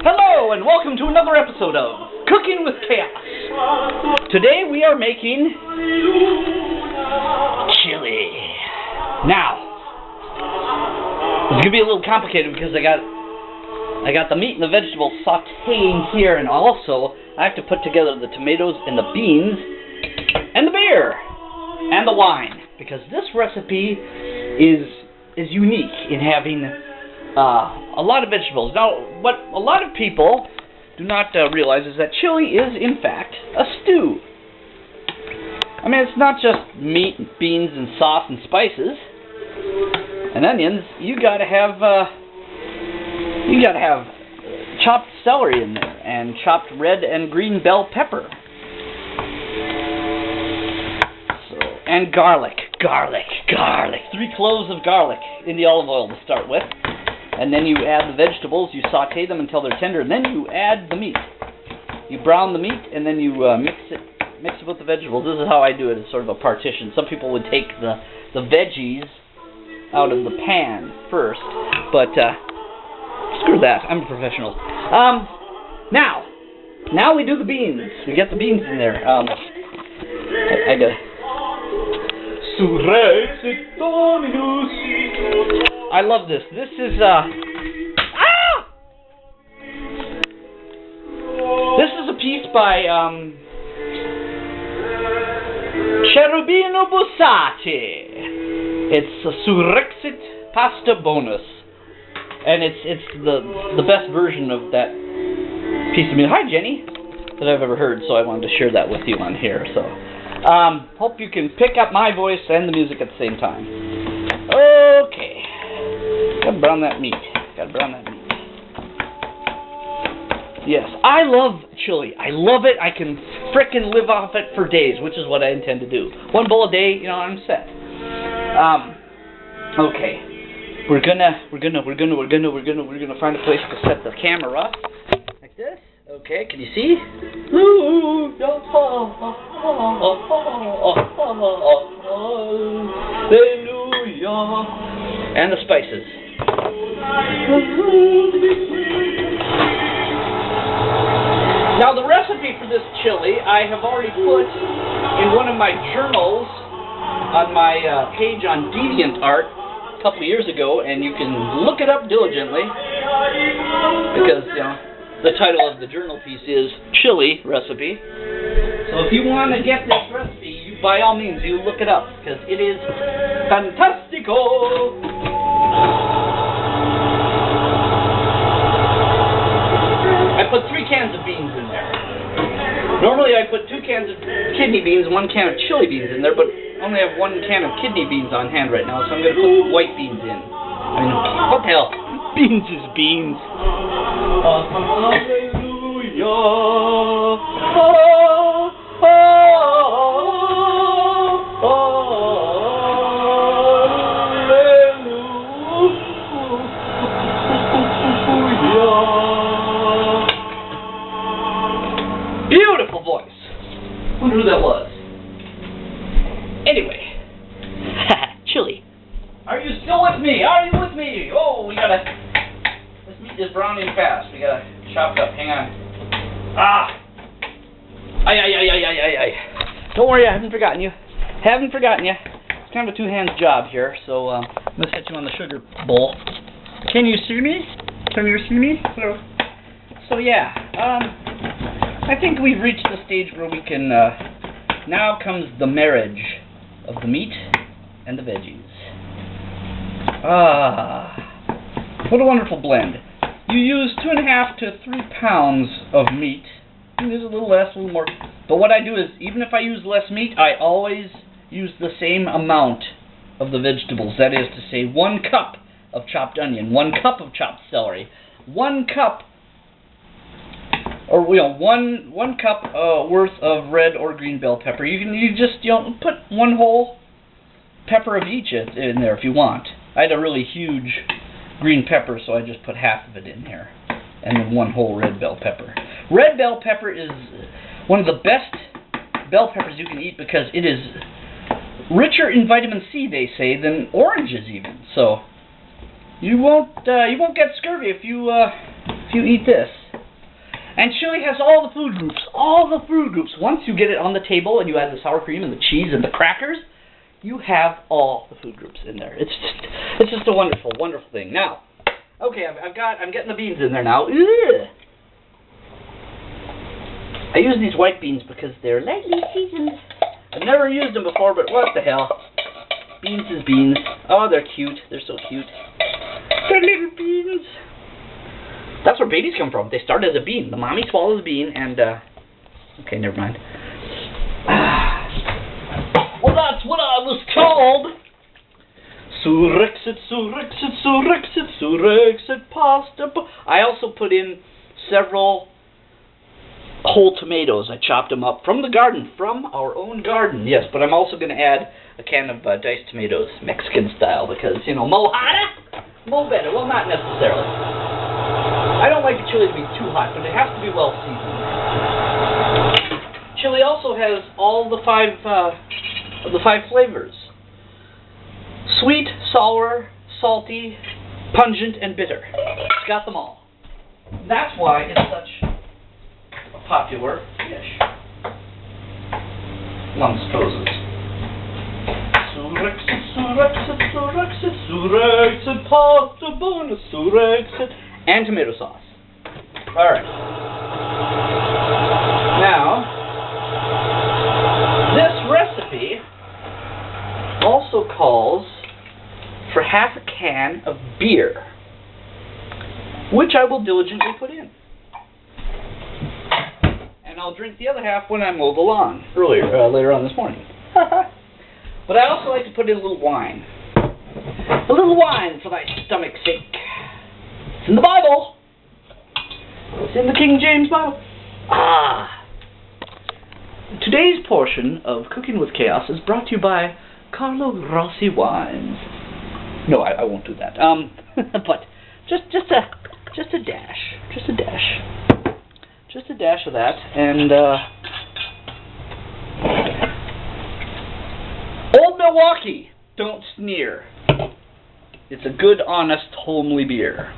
Hello and welcome to another episode of Cooking with Chaos. Today we are making chili. Now, it's gonna be a little complicated because I got the meat and the vegetables sautéing here, and also I have to put together the tomatoes and the beans and the beer and the wine, because this recipe is unique in having a lot of vegetables. Now, what a lot of people do not realize is that chili is, in fact, a stew. I mean, it's not just meat, and beans, and sauce, and spices, and onions. You gotta have chopped celery in there, and chopped red and green bell pepper. And garlic. 3 cloves of garlic in the olive oil to start with. And then you add the vegetables, you saute them until they're tender, and then you add the meat. You brown the meat, and then you mix it with the vegetables. This is how I do it, as sort of a partition. Some people would take the veggies out of the pan first, but screw that, I'm a professional. Now we do the beans. We get the beans in there. I got I love this. This is this is a piece by Cherubino Bussati. It's a Surexit pasta bonus, and it's the best version of that piece of meat. Hi, Jenny, that I've ever heard. So I wanted to share that with you on here. So. Hope you can pick up my voice and the music at the same time. Okay. Gotta brown that meat. Yes, I love chili. I love it. I can frickin' live off it for days, which is what I intend to do. 1 bowl a day, I'm set. Okay. We're gonna find a place to set the camera up. Like this. Okay, can you see? And the spices. Now, the recipe for this chili I have already put in one of my journals on my page on DeviantArt a couple of years ago, and you can look it up diligently because, the title of the journal piece is Chili Recipe. So if you want to get this recipe, by all means, you look it up, because it is fantastico! I put 3 cans of beans in there. Normally I put 2 cans of kidney beans and 1 can of chili beans in there, but I only have 1 can of kidney beans on hand right now, so I'm going to put white beans in. I mean, what the hell? Beans is beans. Hallelujah. Beautiful voice. Wonder who that was. Anyway. Chili. Are you still with me? Are you with me? Oh, this meat is browning fast. We gotta chop it up. Hang on. Ay. Don't worry, I haven't forgotten you. It's kind of a 2-hand job here, so I'm gonna set you on the sugar bowl. Can you see me? Hello. So yeah, I think we've reached the stage where we can. Now comes the marriage of the meat and the veggies. What a wonderful blend. You use 2.5 to 3 pounds of meat. Use a little less, a little more. But what I do is, even if I use less meat, I always use the same amount of the vegetables. That is to say, 1 cup of chopped onion, 1 cup of chopped celery, 1 cup, or one cup worth of red or green bell pepper. You just put 1 whole pepper of each in there if you want. I had a really huge green pepper, so I just put half of it in here, and then 1 whole red bell pepper. Red bell pepper is one of the best bell peppers you can eat because it is richer in vitamin C, they say, than oranges even. So You won't get scurvy if you eat this. And chili has all the food groups. All the food groups. Once you get it on the table and you add the sour cream and the cheese and the crackers, you have all the food groups in there. It's just a wonderful, wonderful thing. Now, okay, I'm getting the beans in there now. Ugh. I use these white beans because they're lightly seasoned. I've never used them before, but what the hell? Beans is beans. Oh, they're cute. They're so cute. They're little beans. That's where babies come from. They start as a bean. The mommy swallows a bean and, okay, never mind. Well, that's what I was told. Surexit, Surexit, Surexit, Surexit pasta. I also put in several whole tomatoes. I chopped them up from the garden, from our own garden. Yes, but I'm also going to add a can of diced tomatoes, Mexican style, because, you know, mojada, mo better. Well, not necessarily. I don't like the chili to be too hot, but it has to be well seasoned. Chili also has all the five flavors: sweet, sour, salty, pungent, and bitter. It's got them all. That's why it's such a popular dish amongst poses. Surexit, Surexit, Surexit, Surexit, pasta bonus, Surexit, and tomato sauce. Alright. Now, this recipe also calls for half a can of beer, which I will diligently put in. And I'll drink the other half when I mow the lawn later on this morning. But I also like to put in a little wine. A little wine for thy stomach's sake. It's in the Bible. It's in the King James Bible. Today's portion of Cooking with Chaos is brought to you by Carlo Rossi Wines. No, I won't do that. But just a dash of that, and Old Milwaukee, don't sneer. It's a good, honest, homely beer.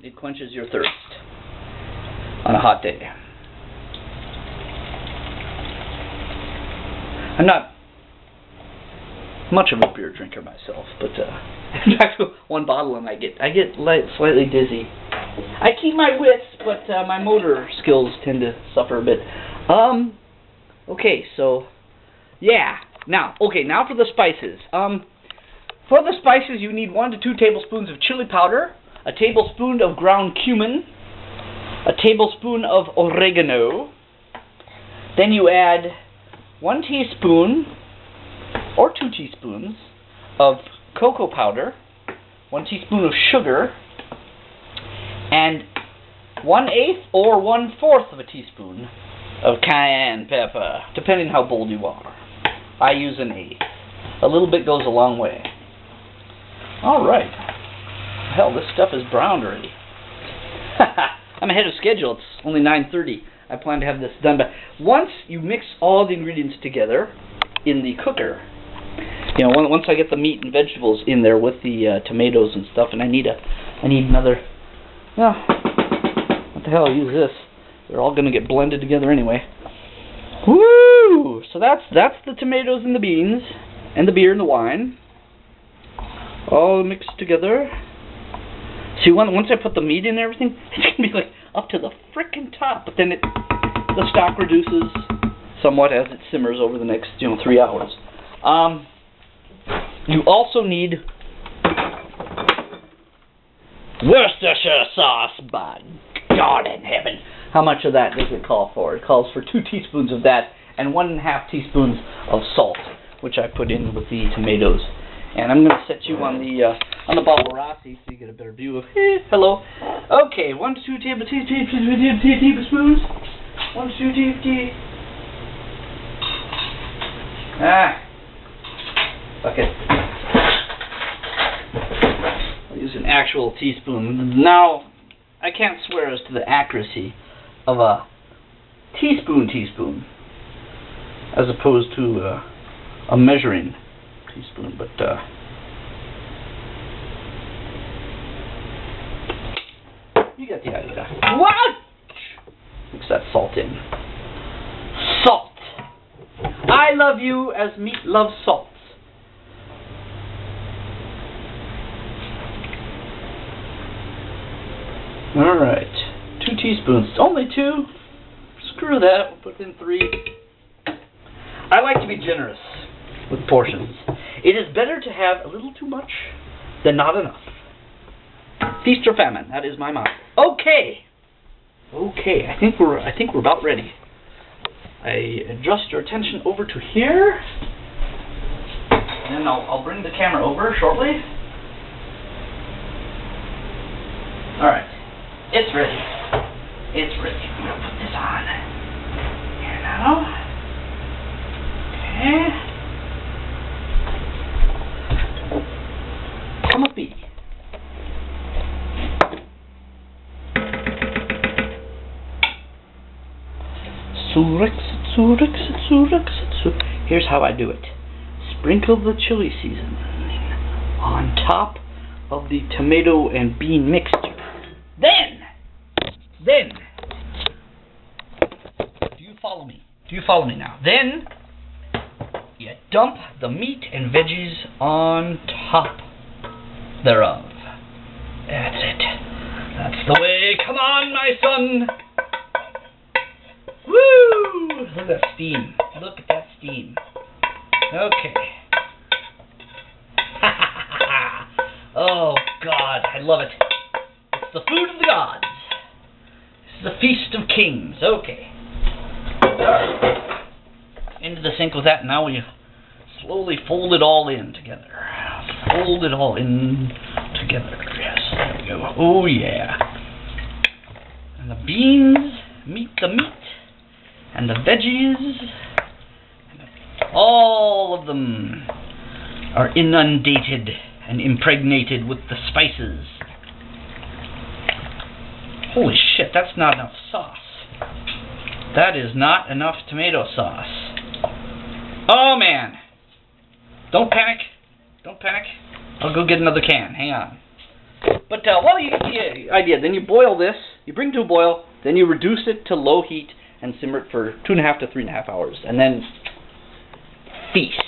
It quenches your thirst on a hot day. I'm not much of a beer drinker myself, but in fact, one bottle and I get slightly dizzy. I keep my wits, but my motor skills tend to suffer a bit. Okay, so yeah. Now for the spices. For the spices, you need 1 to 2 tablespoons of chili powder, a tablespoon of ground cumin, a tablespoon of oregano. Then you add 1 teaspoon or 2 teaspoons of cocoa powder, 1 teaspoon of sugar, and 1/8 or 1/4 of a teaspoon of cayenne pepper, depending how bold you are. I use 1/8. A little bit goes a long way. Alright. Hell, this stuff is browned already. I'm ahead of schedule. It's only 9:30. I plan to have this done. But once you mix all the ingredients together in the cooker, you know, once I get the meat and vegetables in there with the tomatoes and stuff, and I need another. Well, what the hell? I'll use this. They're all going to get blended together anyway. Woo! So that's the tomatoes and the beans and the beer and the wine, all mixed together. See, once I put the meat in and everything, it's gonna be like up to the frickin' top. But then the stock reduces somewhat as it simmers over the next 3 hours. You also need Worcestershire sauce. By God in heaven, how much of that does it call for? It calls for 2 teaspoons of that and 1½ teaspoons of salt, which I put in with the tomatoes. And I'm going to set you on the bottle Rossi so you get a better view of hello. Okay, 1 to 2 tablespoons. 1 to 2 tablespoons. Okay. I'll use an actual teaspoon. Now, I can't swear as to the accuracy of a teaspoon, as opposed to a measuring teaspoon, but You get the idea. What? Mix that salt in. Salt. I love you as meat loves salt. Alright. 2 teaspoons. Only 2. Screw that. We'll put in 3. I like to be generous with portions. It is better to have a little too much than not enough. Feast or famine. That is my motto. Okay. Okay. I think we're about ready. I adjust your attention over to here. And then I'll bring the camera over shortly. Alright. It's ready. It's ready. I'm going to put this on. Here now. Okay. Come up, B. Here's how I do it. Sprinkle the chili seasoning on top of the tomato and bean mixture. Then, do you follow me? Do you follow me now? Then, you dump the meat and veggies on top thereof. That's it. That's the way. Come on, my son. Woo! Look at that steam. Look at that steam. Okay. Oh, God, I love it. It's the food of the gods. This is the feast of kings. Okay. Into the sink with that. Now we slowly fold it all in together. Fold it all in together. Yes, there we go. Oh, yeah. And the beans meet the meat. And the veggies, all of them are inundated and impregnated with the spices. Holy shit, that's not enough sauce. That is not enough tomato sauce. Oh man. Don't panic. Don't panic. I'll go get another can. Hang on. But well, you get the idea. Then you boil this. You bring it to a boil. Then you reduce it to low heat and simmer it for 2.5 to 3.5 hours, and then feast.